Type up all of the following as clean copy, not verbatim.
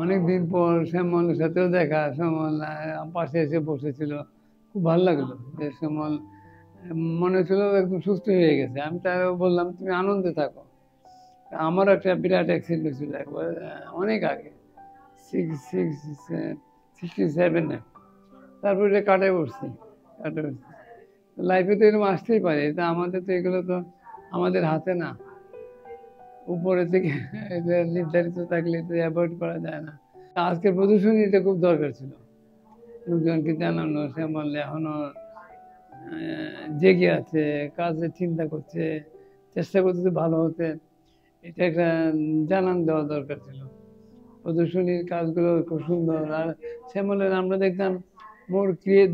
অনেক দিন পর শ্যামলের সাথেও দেখা। শ্যামল পাশে এসে বসেছিল, খুব ভালো লাগলো যে শ্যামল মনে হচ্ছিল একদম সুস্থ হয়ে গেছে। আমি তারও বললাম তুমি আনন্দে থাকো। আমারও একটা বিরাট অ্যাক্সিডেন্ট হয়েছিল একবার, অনেক আগে, 67-এ। তারপরে কাটায় পড়ছি, কাটায় পড়ছি। লাইফে তো এরকম আসতেই পারে, তা আমাদের তো এগুলো তো আমাদের হাতে না, উপরে থেকে এটা নির্ধারিত থাকলে তো অ্যাভয়েড করা যায় না। আজকের প্রদর্শনী এটা খুব দরকার ছিল, লোকজনকে জানানো শ্যামল এখনো জেগে আছে, কাজে চিন্তা করছে, চেষ্টা করতেছে ভালো হতে। এটা একটা জানান দেওয়া দরকার ছিল। প্রদর্শনীর কাজগুলো খুব সুন্দর। আর শ্যামলের আমরা দেখতাম মোর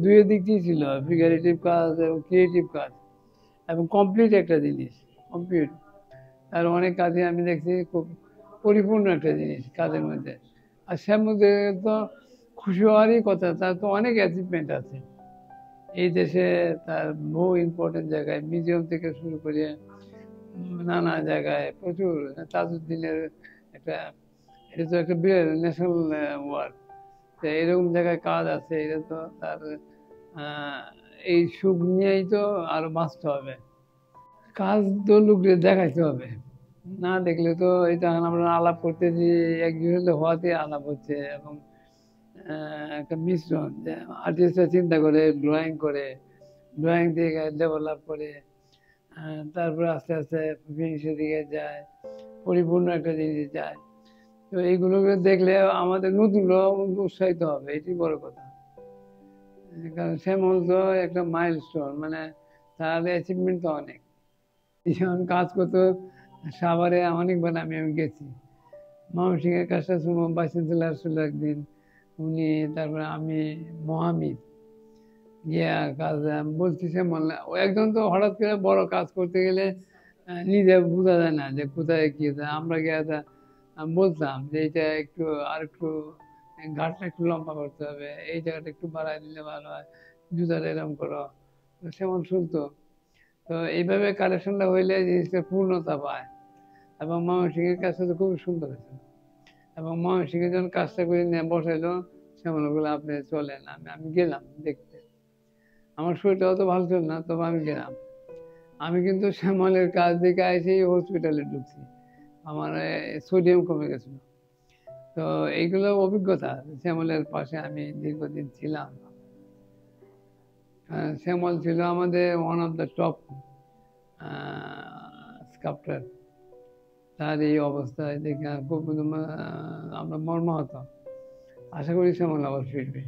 দুই দিকই ছিল, ফিগারেটিভ কাজ এবং ক্রিয়েটিভ কাজ, এবং কমপ্লিট একটা জিনিস, কমপ্লিট। আর অনেক কাজে আমি দেখছি খুব পরিপূর্ণ একটা জিনিস কাজের মধ্যে। আর শ্যামলের তো খুশি হওয়ারই কথা, তার তো অনেক অ্যাচিভমেন্ট আছে এই দেশে। তার বহু ইম্পর্টেন্ট জায়গায়, মিউজিয়াম থেকে শুরু করে নানা জায়গায় প্রচুর। তাজউদ্দিনের একটা, এটা তো একটা ন্যাশনাল ওয়ার্ক, তো এরকম জায়গায় কাজ আছে। এটা তো তার এই সুখ নিয়েই তো আরো বাঁচতে হবে। কাজ তো লোকদের দেখাইতে হবে, না দেখলে তো এটা আমরা আলাপ করতেছি, একজনের হওয়াতে আলাপ হচ্ছে। এবং একটা মিশ্রণ, যে আর্টিস্টরা চিন্তা করে, ড্রয়িং করে, ড্রয়িং থেকে ডেভেলপ করে, তারপরে আস্তে আস্তে ফিনিশের দিকে যায়, পরিপূর্ণ একটা জিনিস যায়। তো এইগুলোকে দেখলে আমাদের নতুনরাও উৎসাহিত হবে, এটি বড় কথা। কারণ শ্যামল তো একটা মাইলস্টোন, মানে তার অ্যাচিভমেন্ট তো অনেক। যেমন কাজ করতো সাভারে, অনেকবার আমি গেছি। ময়মনসিংহের কাজটা বাইসেন্সিল আসছিল একদিন, উনি, তারপরে আমি, মহামিদ গিয়া কাজ বলছি। শ্যামল ও একজন তো হঠাৎ করে বড় কাজ করতে গেলে নিজে বোঝা যায় না যে কোথায় কি। আমরা গিয়ে বলতাম যে এইটা একটু আর একটু ঘাটটা একটু লম্বা করতে হবে, এই জায়গাটা একটু বাড়াই দিলে ভালো হয়, জুতাটা এরকম করো। তো সেমন শুনতো। তো এইভাবে কালেকশনটা হইলে জিনিসটা পূর্ণতা পায়। এবং ময়মনসিংহের কাজটা তো খুবই সুন্দর হয়েছিল। এবং ময়মনসিংহে যখন কাজটা করে নিয়ে বসাইলো, সেমন বলে আপনি চলেন। আমি গেলাম দেখতে। আমার শরীরটা অত ভালো ছিল না, তবে আমি গেলাম। আমি কিন্তু শ্যামলের কাজ দেখে এসেই হসপিটালে ঢুকছি, আমার সোডিয়াম কমে গেছিল। তো এইগুলো অভিজ্ঞতা, শ্যামলের পাশে আমি দীর্ঘদিন ছিলাম। শ্যামল ছিল আমাদের one of the top sculpture. তার এই অবস্থায় দেখে খুব আমরা মর্মাহত। আশা করি শ্যামল আবার ফিরবে।